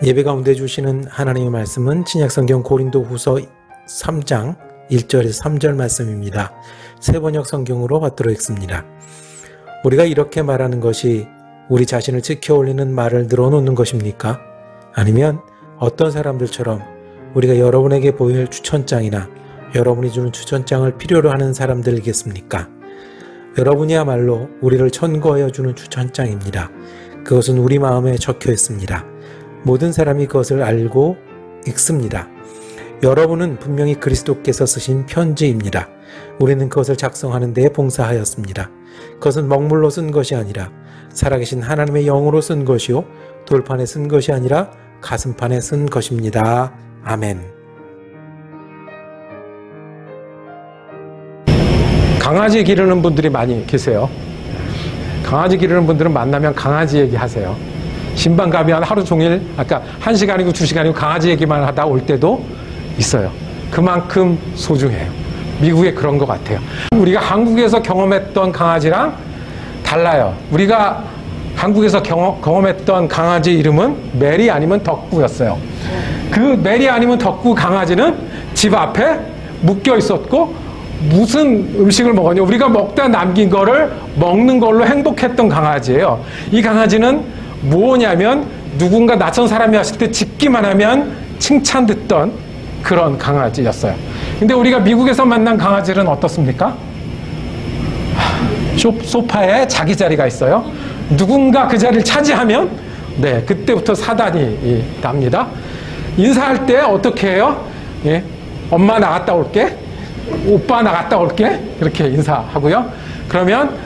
예배 가운데 주시는 하나님의 말씀은 신약성경 고린도후서 3장 1절에서 3절 말씀입니다. 새번역 성경으로 받도록 하겠습니다. 우리가 이렇게 말하는 것이 우리 자신을 지켜올리는 말을 늘어놓는 것입니까? 아니면 어떤 사람들처럼 우리가 여러분에게 보일 추천장이나 여러분이 주는 추천장을 필요로 하는 사람들이겠습니까? 여러분이야말로 우리를 천거하여 주는 추천장입니다. 그것은 우리 마음에 적혀 있습니다. 모든 사람이 그것을 알고 읽습니다. 여러분은 분명히 그리스도께서 쓰신 편지입니다. 우리는 그것을 작성하는 데 봉사하였습니다. 그것은 먹물로 쓴 것이 아니라 살아계신 하나님의 영으로 쓴 것이요 돌판에 쓴 것이 아니라 가슴판에 쓴 것입니다. 아멘. 강아지 기르는 분들이 많이 계세요. 강아지 기르는 분들은 만나면 강아지 얘기하세요. 신방 가면 하루 종일 아까 1시간이고 2시간이고 강아지 얘기만 하다 올 때도 있어요. 그만큼 소중해요. 미국에 그런 것 같아요. 우리가 한국에서 경험했던 강아지랑 달라요. 우리가 한국에서 경험했던 강아지 이름은 메리 아니면 덕구였어요. 그 메리 아니면 덕구 강아지는 집 앞에 묶여 있었고 무슨 음식을 먹었냐, 우리가 먹다 남긴 거를 먹는 걸로 행복했던 강아지예요. 이 강아지는 뭐냐면 누군가 낯선 사람이 왔을 때 짖기만 하면 칭찬 듣던 그런 강아지였어요. 근데 우리가 미국에서 만난 강아지는 어떻습니까? 소파에 자기 자리가 있어요. 누군가 그 자리를 차지하면 네, 그때부터 사단이 납니다. 인사할 때 어떻게 해요? 예, 엄마 나갔다 올게, 오빠 나갔다 올게, 이렇게 인사하고요. 그러면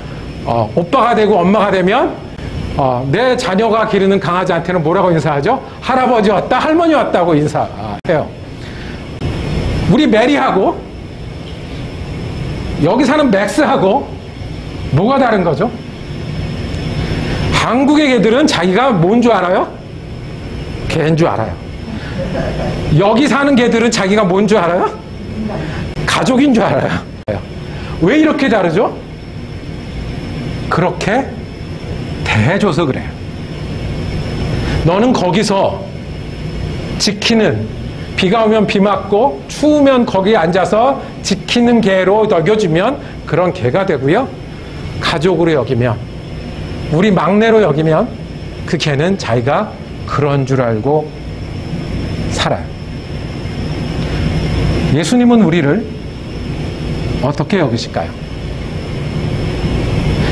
오빠가 되고 엄마가 되면 내 자녀가 기르는 강아지한테는 뭐라고 인사하죠? 할아버지 왔다, 할머니 왔다고 인사해요. 우리 메리하고 여기 사는 맥스하고 뭐가 다른 거죠? 한국의 개들은 자기가 뭔 줄 알아요? 개인 줄 알아요. 여기 사는 개들은 자기가 뭔 줄 알아요? 가족인 줄 알아요. 왜 이렇게 다르죠? 그렇게 대해줘서 그래요. 너는 거기서 지키는, 비가 오면 비 맞고 추우면 거기에 앉아서 지키는 개로 여겨주면 그런 개가 되고요. 가족으로 여기면, 우리 막내로 여기면 그 개는 자기가 그런 줄 알고 살아요. 예수님은 우리를 어떻게 여기실까요?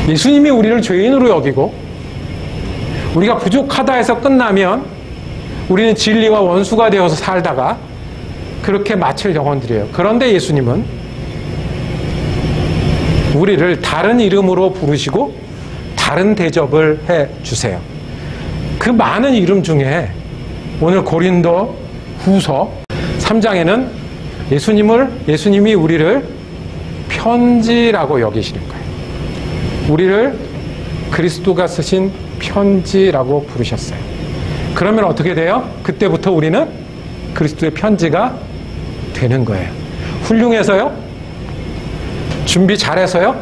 예수님이 우리를 죄인으로 여기고 우리가 부족하다 해서 끝나면 우리는 진리와 원수가 되어서 살다가 그렇게 마칠 영혼들이에요. 그런데 예수님은 우리를 다른 이름으로 부르시고 다른 대접을 해 주세요. 그 많은 이름 중에 오늘 고린도 후서 3장에는 예수님이 우리를 편지라고 여기시는 거예요. 우리를 그리스도가 쓰신 편지라고 부르셨어요. 그러면 어떻게 돼요? 그때부터 우리는 그리스도의 편지가 되는 거예요. 훌륭해서요? 준비 잘해서요?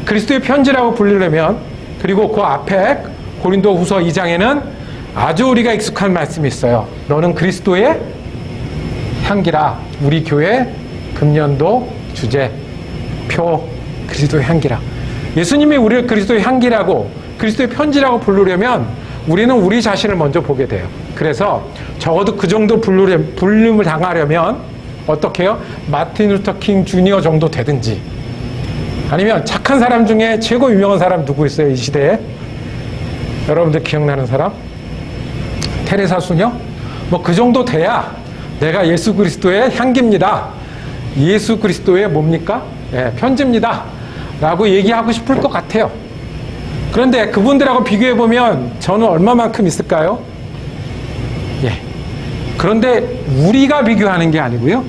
그리스도의 편지라고 부르려면, 그리고 그 앞에 고린도 후서 2장에는 아주 우리가 익숙한 말씀이 있어요. 너는 그리스도의 향기라. 우리 교회 금년도 주제표 그리스도의 향기라. 예수님이 우리를 그리스도의 향기라고, 그리스도의 편지라고 부르려면 우리는 우리 자신을 먼저 보게 돼요. 그래서 적어도 그 정도 불림을 당하려면 어떻게 해요? 마틴 루터 킹 주니어 정도 되든지, 아니면 착한 사람 중에 최고 유명한 사람 누구 있어요? 이 시대에? 여러분들 기억나는 사람? 테레사 수녀? 뭐 그 정도 돼야 내가 예수 그리스도의 향기입니다, 예수 그리스도의 뭡니까? 예, 편지입니다 라고 얘기하고 싶을 것 같아요. 그런데 그분들하고 비교해보면 저는 얼마만큼 있을까요? 예. 그런데 우리가 비교하는 게 아니고요,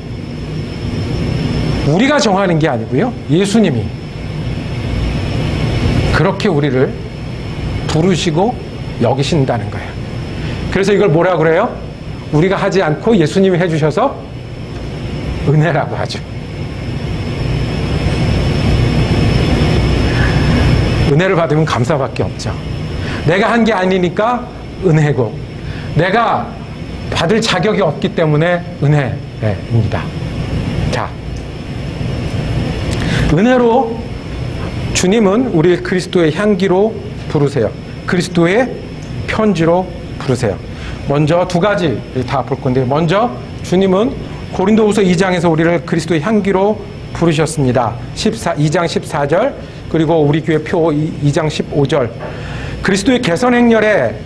우리가 정하는 게 아니고요, 예수님이 그렇게 우리를 부르시고 여기신다는 거예요. 그래서 이걸 뭐라 그래요? 우리가 하지 않고 예수님이 해주셔서 은혜라고 하죠. 은혜를 받으면 감사밖에 없죠. 내가 한 게 아니니까 은혜고, 내가 받을 자격이 없기 때문에 은혜입니다. 자, 은혜로 주님은 우리 그리스도의 향기로 부르세요. 그리스도의 편지로 부르세요. 먼저 두 가지 다 볼 건데, 먼저 주님은 고린도후서 2장에서 우리를 그리스도의 향기로 부르셨습니다. 2장 14절, 그리고 우리 교회 표 2장 15절. 그리스도의 개선 행렬에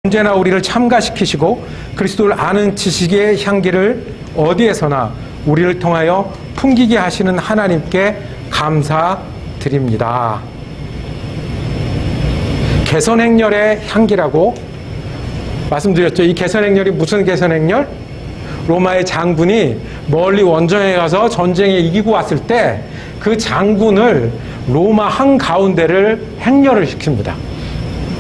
언제나 우리를 참가시키시고 그리스도를 아는 지식의 향기를 어디에서나 우리를 통하여 풍기게 하시는 하나님께 감사드립니다. 개선 행렬의 향기라고 말씀드렸죠. 이 개선 행렬이 무슨 개선 행렬? 로마의 장군이 멀리 원정에 가서 전쟁에 이기고 왔을 때 그 장군을 로마 한가운데를 행렬을 시킵니다.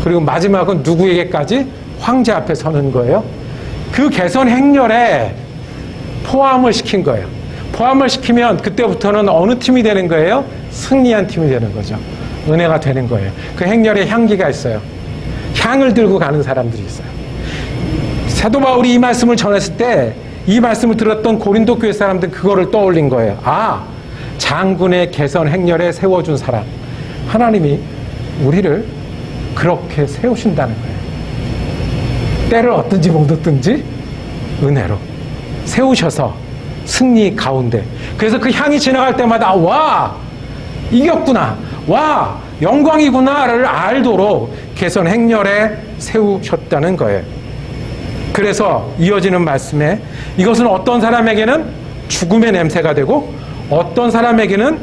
그리고 마지막은 누구에게까지? 황제 앞에 서는 거예요. 그 개선 행렬에 포함을 시킨 거예요. 포함을 시키면 그때부터는 어느 팀이 되는 거예요? 승리한 팀이 되는 거죠. 은혜가 되는 거예요. 그 행렬에 향기가 있어요. 향을 들고 가는 사람들이 있어요. 사도 바울이 이 말씀을 전했을 때 이 말씀을 들었던 고린도 교회 사람들은 그거를 떠올린 거예요. 아, 장군의 개선 행렬에 세워준 사람. 하나님이 우리를 그렇게 세우신다는 거예요. 때를 얻든지 못 얻든지 은혜로 세우셔서 승리 가운데. 그래서 그 향이 지나갈 때마다 와, 이겼구나, 와, 영광이구나를 알도록 개선 행렬에 세우셨다는 거예요. 그래서 이어지는 말씀에 이것은 어떤 사람에게는 죽음의 냄새가 되고 어떤 사람에게는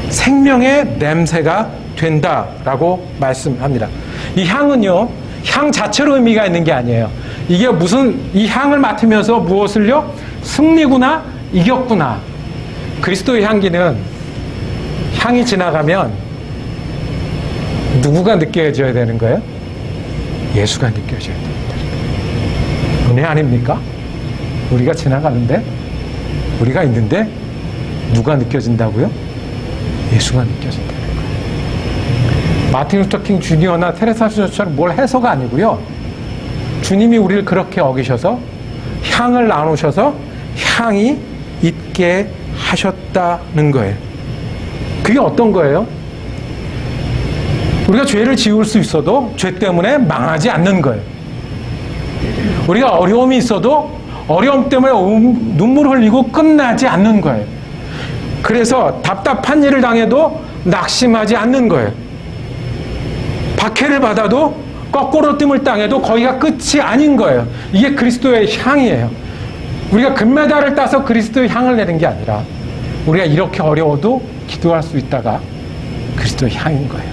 생명의 냄새가 된다라고 말씀합니다. 이 향은요, 향 자체로 의미가 있는 게 아니에요. 이게 무슨, 이 향을 맡으면서 무엇을요? 승리구나, 이겼구나. 그리스도의 향기는 향이 지나가면 누구가 느껴져야 되는 거예요? 예수가 느껴져야 됩니다. 은혜 아닙니까? 우리가 지나가는데, 우리가 있는데 누가 느껴진다고요? 예수가 느껴진다는 거예요. 마틴 루터 킹 주니어나 테레사 수녀처럼 뭘 해서가 아니고요. 주님이 우리를 그렇게 어기셔서 향을 나누셔서 향이 있게 하셨다는 거예요. 그게 어떤 거예요? 우리가 죄를 지을 수 있어도 죄 때문에 망하지 않는 거예요. 우리가 어려움이 있어도 어려움 때문에 눈물 흘리고 끝나지 않는 거예요. 그래서 답답한 일을 당해도 낙심하지 않는 거예요. 박해를 받아도 거꾸로 뜸을 당해도 거기가 끝이 아닌 거예요. 이게 그리스도의 향이에요. 우리가 금메달을 따서 그리스도의 향을 내는 게 아니라 우리가 이렇게 어려워도 기도할 수 있다가 그리스도의 향인 거예요.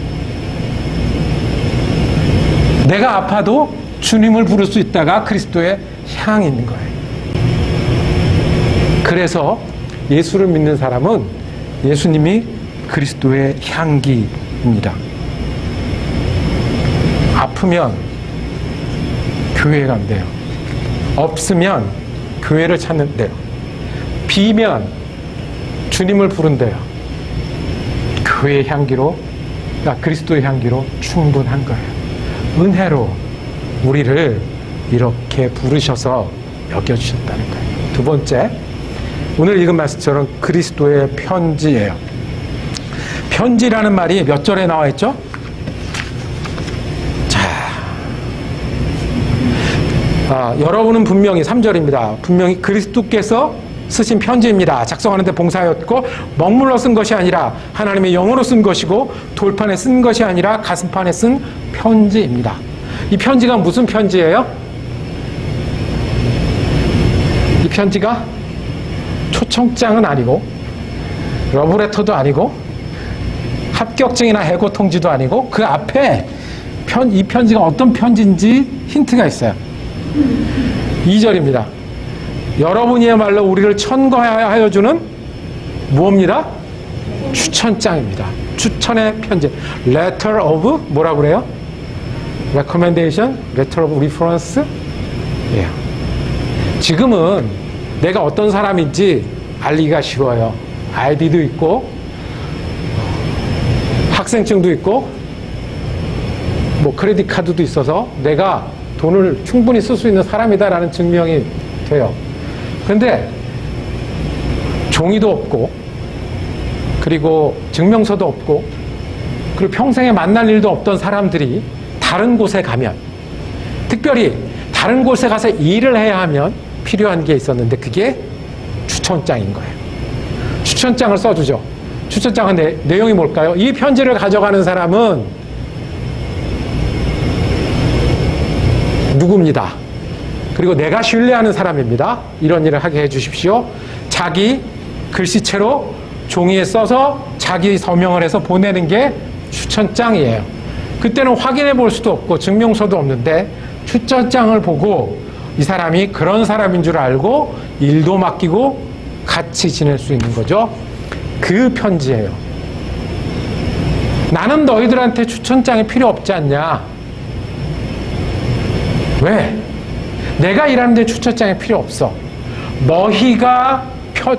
내가 아파도 주님을 부를 수 있다가 그리스도의 향이 있는 거예요. 그래서 예수를 믿는 사람은 예수님이 그리스도의 향기입니다. 아프면 교회에 간대요. 없으면 교회를 찾는데요. 비면 주님을 부른대요. 교회의 향기로, 그러니까 그리스도의 향기로 충분한 거예요. 은혜로 우리를 이렇게 부르셔서 여겨주셨다는 거예요. 두 번째, 오늘 읽은 말씀처럼 그리스도의 편지예요. 편지라는 말이 몇 절에 나와 있죠? 여러분은 분명히 3절입니다. 분명히 그리스도께서 쓰신 편지입니다. 작성하는데 봉사하였고 먹물로 쓴 것이 아니라 하나님의 영으로 쓴 것이고 돌판에 쓴 것이 아니라 가슴판에 쓴 편지입니다. 이 편지가 무슨 편지예요? 이 편지가 초청장은 아니고 러브레터도 아니고 합격증이나 해고 통지도 아니고 그 앞에 이 편지가 어떤 편지인지 힌트가 있어요. 2절입니다. 여러분이야말로 우리를 천거하여 주는 무엇입니다? 추천장입니다. 추천의 편지. Letter of 뭐라고 그래요? Recommendation? Letter of Reference? 예. 지금은 내가 어떤 사람인지 알리기가 쉬워요. 아이디도 있고 학생증도 있고 뭐 크레딧 카드도 있어서 내가 돈을 충분히 쓸 수 있는 사람이다라는 증명이 돼요. 그런데 종이도 없고, 그리고 증명서도 없고, 그리고 평생에 만날 일도 없던 사람들이 다른 곳에 가면, 특별히 다른 곳에 가서 일을 해야 하면 필요한 게 있었는데 그게 추천장인 거예요. 추천장을 써주죠. 추천장은 내용이 뭘까요? 이 편지를 가져가는 사람은 누구입니다. 그리고 내가 신뢰하는 사람입니다. 이런 일을 하게 해주십시오. 자기 글씨체로 종이에 써서 자기 서명을 해서 보내는 게 추천장이에요. 그때는 확인해 볼 수도 없고 증명서도 없는데 추천장을 보고 이 사람이 그런 사람인 줄 알고 일도 맡기고 같이 지낼 수 있는 거죠. 그 편지예요. 나는 너희들한테 추천장이 필요 없지 않냐? 왜? 내가 일하는데 추천장이 필요 없어. 너희가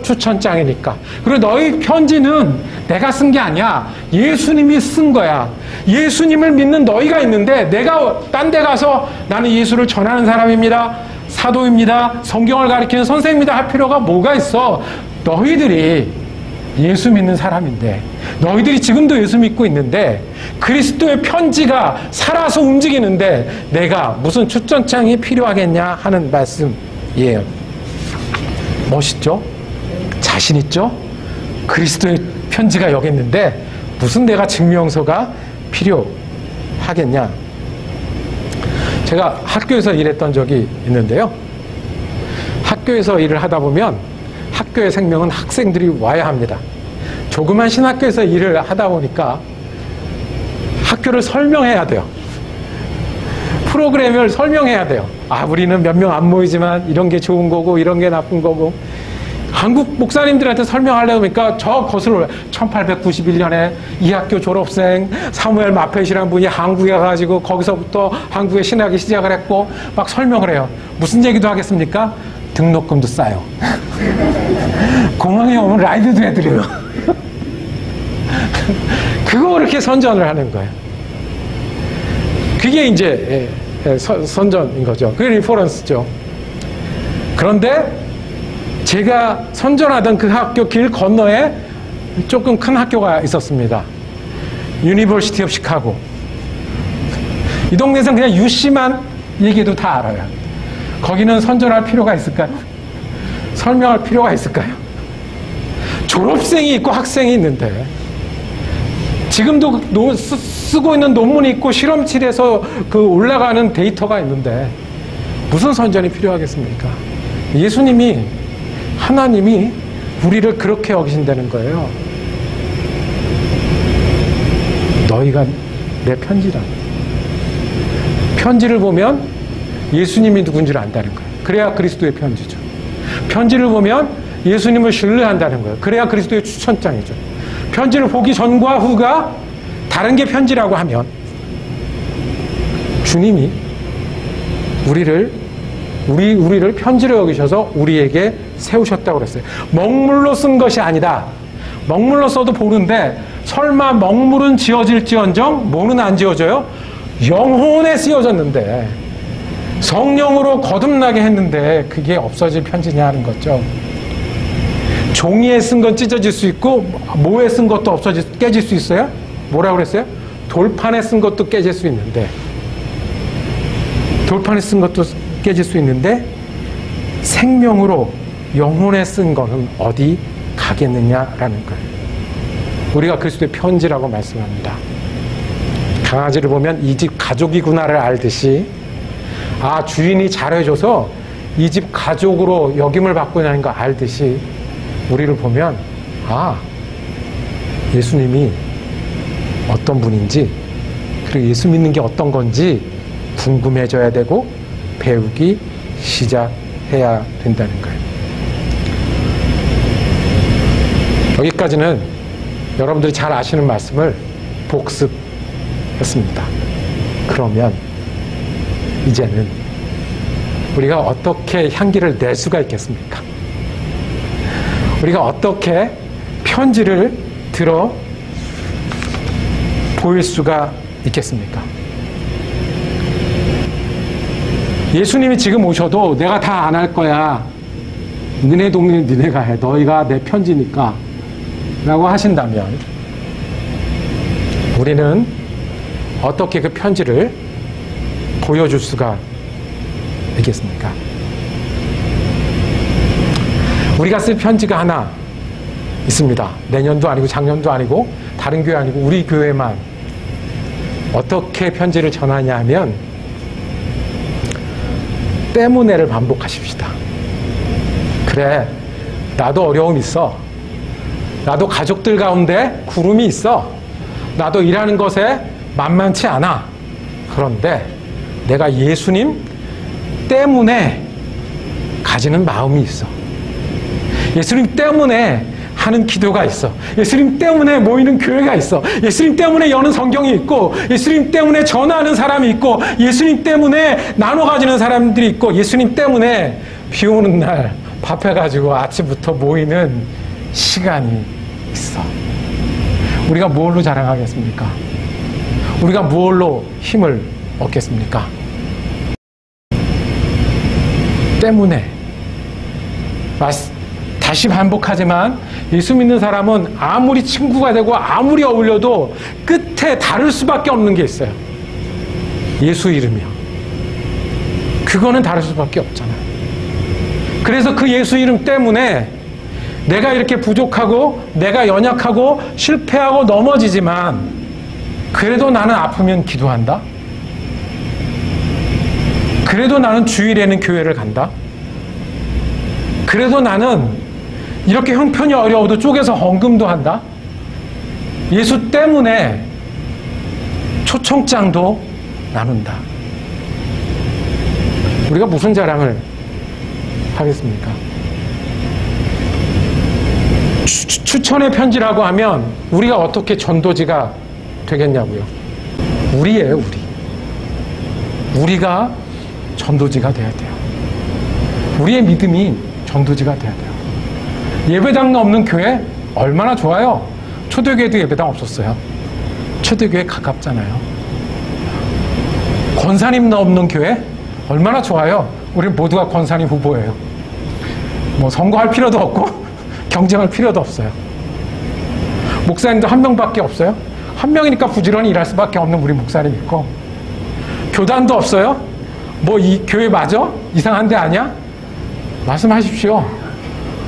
추천장이니까. 그리고 너희 편지는 내가 쓴 게 아니야. 예수님이 쓴 거야. 예수님을 믿는 너희가 있는데 내가 딴 데 가서 나는 예수를 전하는 사람입니다. 사도입니다. 성경을 가르치는 선생님이다 할 필요가 뭐가 있어. 너희들이 예수 믿는 사람인데, 너희들이 지금도 예수 믿고 있는데 그리스도의 편지가 살아서 움직이는데 내가 무슨 추천장이 필요하겠냐 하는 말씀이에요. 멋있죠? 자신 있죠? 그리스도의 편지가 여기 있는데 무슨 내가 증명서가 필요하겠냐? 제가 학교에서 일했던 적이 있는데요. 학교에서 일을 하다 보면 학교의 생명은 학생들이 와야 합니다. 조그만 신학교에서 일을 하다 보니까 학교를 설명해야 돼요. 프로그램을 설명해야 돼요. 아, 우리는 몇 명 안 모이지만 이런 게 좋은 거고 이런 게 나쁜 거고. 한국 목사님들한테 설명하려고 하니까 저 거슬러 1891년에 이 학교 졸업생 사무엘 마펫이라는 분이 한국에 가가지고 거기서부터 한국의 신학이 시작을 했고 막 설명을 해요. 무슨 얘기도 하겠습니까? 등록금도 싸요. 공항에 오면 라이드도 해드려요. 그거 그렇게 선전을 하는 거예요. 그게 이제 선전인 거죠. 그게 리퍼런스죠. 그런데 제가 선전하던 그 학교 길 건너에 조금 큰 학교가 있었습니다. 유니버시티 오브 시카고. 이 동네에서는 그냥 UC만 얘기해도 다 알아요. 거기는 선전할 필요가 있을까요? 설명할 필요가 있을까요? 졸업생이 있고 학생이 있는데 지금도 쓰고 있는 논문이 있고 실험실에서 그 올라가는 데이터가 있는데 무슨 선전이 필요하겠습니까? 예수님이, 하나님이 우리를 그렇게 여기신다는 거예요. 너희가 내 편지라. 편지를 보면 예수님이 누군지를 안다는 거예요. 그래야 그리스도의 편지죠. 편지를 보면 예수님을 신뢰한다는 거예요. 그래야 그리스도의 추천장이죠. 편지를 보기 전과 후가 다른 게 편지라고 하면 주님이 우리를 편지로 여기셔서 우리에게 세우셨다고 그랬어요. 먹물로 쓴 것이 아니다. 먹물로 써도 보는데 설마 먹물은 지어질지언정 뭐는 안 지어져요? 영혼에 쓰여졌는데 성령으로 거듭나게 했는데 그게 없어질 편지냐 는 거죠. 종이에 쓴 건 찢어질 수 있고 모에 쓴 것도 깨질 수 있어요? 뭐라고 그랬어요? 돌판에 쓴 것도 깨질 수 있는데 돌판에 쓴 것도 깨질 수 있는데 생명으로 영혼에 쓴 거는 어디 가겠느냐라는 거예요. 우리가 그리스도의 편지라고 말씀합니다. 강아지를 보면 이 집 가족이구나를 알듯이 아, 주인이 잘해줘서 이 집 가족으로 역임을 받고 있는 거 알듯이 우리를 보면 아, 예수님이 어떤 분인지 그리고 예수 믿는 게 어떤 건지 궁금해져야 되고 배우기 시작해야 된다는 거예요. 여기까지는 여러분들이 잘 아시는 말씀을 복습했습니다. 그러면 이제는 우리가 어떻게 향기를 낼 수가 있겠습니까? 우리가 어떻게 편지를 들어 보일 수가 있겠습니까? 예수님이 지금 오셔도 내가 다 안 할 거야. 너네 동네 너네가 해. 너희가 내 편지니까. 라고 하신다면 우리는 어떻게 그 편지를 보여줄 수가 있겠습니까? 우리가 쓸 편지가 하나 있습니다. 내년도 아니고 작년도 아니고 다른 교회 아니고 우리 교회만. 어떻게 편지를 전하냐 하면 때문에를 반복하십시다. 그래, 나도 어려움 있어. 나도 가족들 가운데 구름이 있어. 나도 일하는 것에 만만치 않아. 그런데 내가 예수님 때문에 가지는 마음이 있어. 예수님 때문에 하는 기도가 있어. 예수님 때문에 모이는 교회가 있어. 예수님 때문에 여는 성경이 있고, 예수님 때문에 전하는 사람이 있고, 예수님 때문에 나눠 가지는 사람들이 있고, 예수님 때문에 비 오는 날 밥 해가지고 아침부터 모이는 시간이 있어. 우리가 무엇로 자랑하겠습니까? 우리가 무엇로 힘을 얻겠습니까? 때문에. 다시 반복하지만 예수 믿는 사람은 아무리 친구가 되고 아무리 어울려도 끝에 다를 수밖에 없는 게 있어요. 예수 이름이요. 그거는 다를 수밖에 없잖아요. 그래서 그 예수 이름 때문에 내가 이렇게 부족하고 내가 연약하고 실패하고 넘어지지만 그래도 나는 아프면 기도한다. 그래도 나는 주일에는 교회를 간다. 그래도 나는 이렇게 형편이 어려워도 쪼개서 헌금도 한다. 예수 때문에 초청장도 나눈다. 우리가 무슨 자랑을 하겠습니까? 추천의 편지라고 하면 우리가 어떻게 전도지가 되겠냐고요. 우리예요, 우리. 우리가 전도지가 돼야 돼요. 우리의 믿음이 전도지가 돼야 돼요. 예배당 없는 교회 얼마나 좋아요. 초대교회도 예배당 없었어요. 초대교회 가깝잖아요. 권사님 없는 교회 얼마나 좋아요. 우리 모두가 권사님 후보예요. 뭐 선거할 필요도 없고 경쟁할 필요도 없어요. 목사님도 한 명밖에 없어요. 한 명이니까 부지런히 일할 수밖에 없는 우리 목사님 있고, 교단도 없어요. 뭐 이 교회 맞아? 이상한 데 아니야? 말씀하십시오.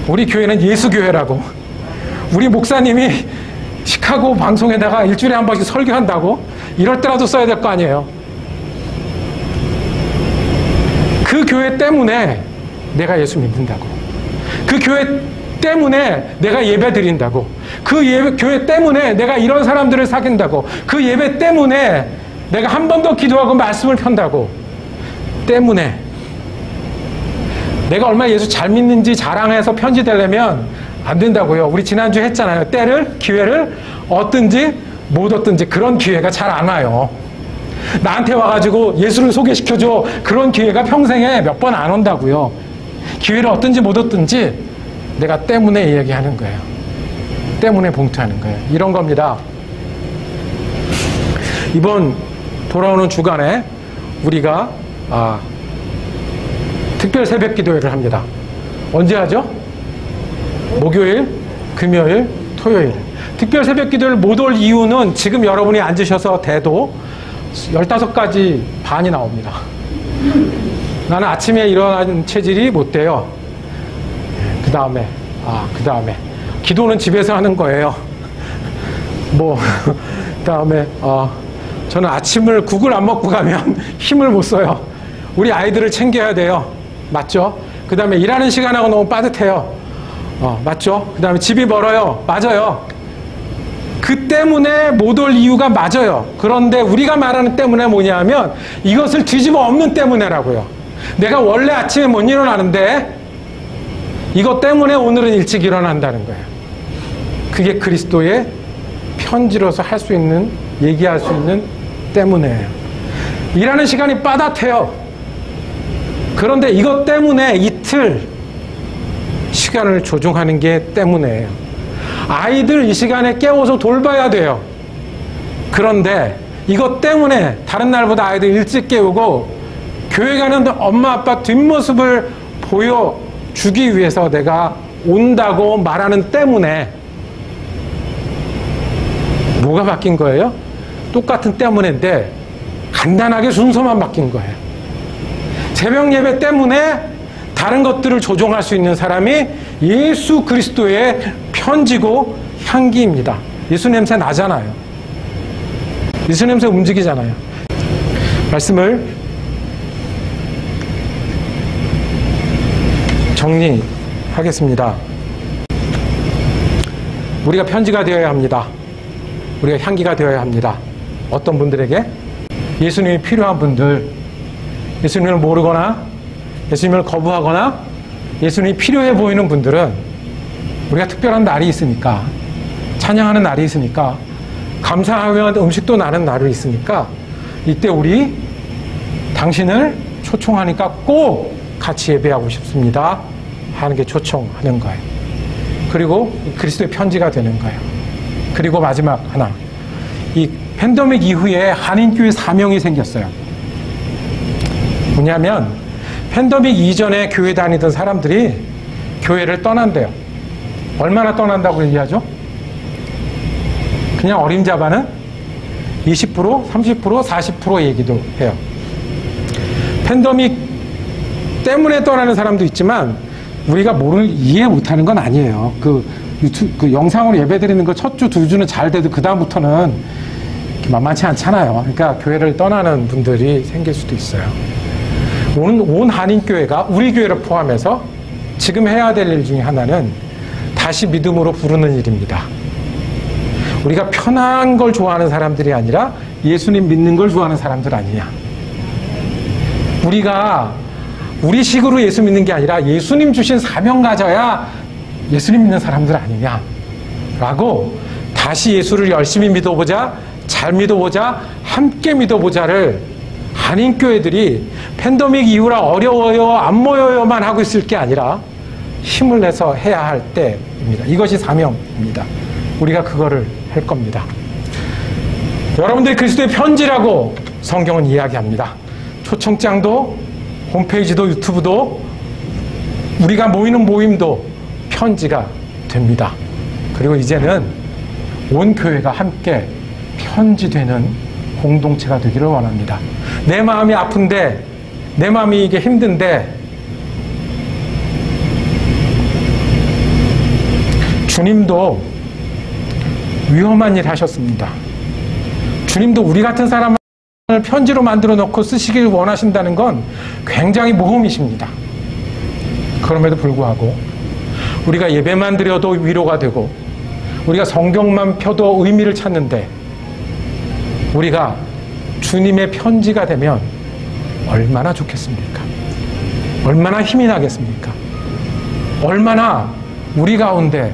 우리 교회는 예수교회라고. 우리 목사님이 시카고 방송에다가 일주일에 한 번씩 설교한다고? 이럴 때라도 써야 될 거 아니에요. 그 교회 때문에 내가 예수 믿는다고. 그 교회 때문에 내가 예배 드린다고. 그 교회 때문에 내가 이런 사람들을 사귄다고. 그 예배 때문에 내가 한 번 더 기도하고 말씀을 편다고. 때문에 내가 얼마나 예수 잘 믿는지 자랑해서 편지 되려면 안 된다고요. 우리 지난주에 했잖아요. 때를, 기회를 얻든지 못 얻든지 그런 기회가 잘 안 와요. 나한테 와가지고 예수를 소개시켜줘. 그런 기회가 평생에 몇 번 안 온다고요. 기회를 얻든지 못 얻든지 내가 때문에 이야기하는 거예요. 때문에 봉투하는 거예요. 이런 겁니다. 이번 돌아오는 주간에 우리가 특별 새벽 기도회를 합니다. 언제 하죠? 목요일, 금요일, 토요일. 특별 새벽 기도회를 못 올 이유는 지금 여러분이 앉으셔서 대도 15가지 반이 나옵니다. 나는 아침에 일어나는 체질이 못 돼요. 그 다음에 기도는 집에서 하는 거예요. 그 다음에 저는 아침을 국을 안 먹고 가면 힘을 못 써요. 우리 아이들을 챙겨야 돼요. 맞죠? 그 다음에 일하는 시간하고 너무 빠듯해요. 맞죠? 그 다음에 집이 멀어요. 맞아요. 그 때문에 못 올 이유가 맞아요. 그런데 우리가 말하는 때문에 뭐냐면 이것을 뒤집어 엎는 때문에라고요. 내가 원래 아침에 못 일어나는데 이것 때문에 오늘은 일찍 일어난다는 거예요. 그게 그리스도의 편지로서 할 수 있는, 얘기할 수 있는 때문에예요. 일하는 시간이 빠듯해요. 그런데 이것 때문에 이틀 시간을 조정하는 게 때문에예요. 아이들 이 시간에 깨워서 돌봐야 돼요. 그런데 이것 때문에 다른 날보다 아이들 일찍 깨우고 교회 가는 엄마 아빠 뒷모습을 보여주기 위해서 내가 온다고 말하는 때문에 뭐가 바뀐 거예요? 똑같은 때문인데 간단하게 순서만 바뀐 거예요. 새벽 예배 때문에 다른 것들을 조종할 수 있는 사람이 예수 그리스도의 편지고 향기입니다. 예수 냄새 나잖아요. 예수 냄새 움직이잖아요. 말씀을 정리하겠습니다. 우리가 편지가 되어야 합니다. 우리가 향기가 되어야 합니다. 어떤 분들에게? 예수님이 필요한 분들, 예수님을 모르거나 예수님을 거부하거나 예수님이 필요해 보이는 분들은 우리가 특별한 날이 있으니까, 찬양하는 날이 있으니까, 감사하면 음식도 나는 날이 있으니까 이때 우리 당신을 초청하니까 꼭 같이 예배하고 싶습니다 하는 게 초청하는 거예요. 그리고 그리스도의 편지가 되는 거예요. 그리고 마지막 하나, 이 팬데믹 이후에 한인교회 사명이 생겼어요. 뭐냐면 팬데믹 이전에 교회 다니던 사람들이 교회를 떠난대요. 얼마나 떠난다고 얘기하죠? 그냥 어림잡아는 20%, 30%, 40% 얘기도 해요. 팬데믹 때문에 떠나는 사람도 있지만 우리가 이해 못하는 건 아니에요. 그 영상으로 예배드리는 거 첫 주, 두 주는 잘 돼도 그 다음부터는 만만치 않잖아요. 그러니까 교회를 떠나는 분들이 생길 수도 있어요. 온 한인교회가 우리 교회를 포함해서 지금 해야 될 일 중에 하나는 다시 믿음으로 부르는 일입니다. 우리가 편한 걸 좋아하는 사람들이 아니라 예수님 믿는 걸 좋아하는 사람들 아니냐. 우리가 우리 식으로 예수 믿는 게 아니라 예수님 주신 사명 가져야 예수님 믿는 사람들 아니냐라고 다시 예수를 열심히 믿어보자, 잘 믿어보자, 함께 믿어보자를 한인교회들이 팬데믹 이후라 어려워요, 안 모여요만 하고 있을 게 아니라 힘을 내서 해야 할 때입니다. 이것이 사명입니다. 우리가 그거를 할 겁니다. 여러분들이 그리스도의 편지라고 성경은 이야기합니다. 초청장도 홈페이지도 유튜브도 우리가 모이는 모임도 편지가 됩니다. 그리고 이제는 온 교회가 함께 편지되는 공동체가 되기를 원합니다. 내 마음이 아픈데, 내 마음이 이게 힘든데 주님도 위험한 일 하셨습니다. 주님도 우리 같은 사람을 편지로 만들어 놓고 쓰시길 원하신다는 건 굉장히 모험이십니다. 그럼에도 불구하고 우리가 예배만 드려도 위로가 되고 우리가 성경만 펴도 의미를 찾는데 우리가 주님의 편지가 되면 얼마나 좋겠습니까? 얼마나 힘이 나겠습니까? 얼마나 우리 가운데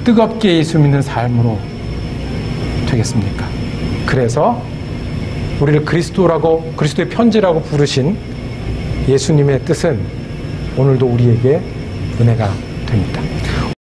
뜨겁게 예수 믿는 삶으로 되겠습니까? 그래서 우리를 그리스도의 편지라고 부르신 예수님의 뜻은 오늘도 우리에게 은혜가 됩니다.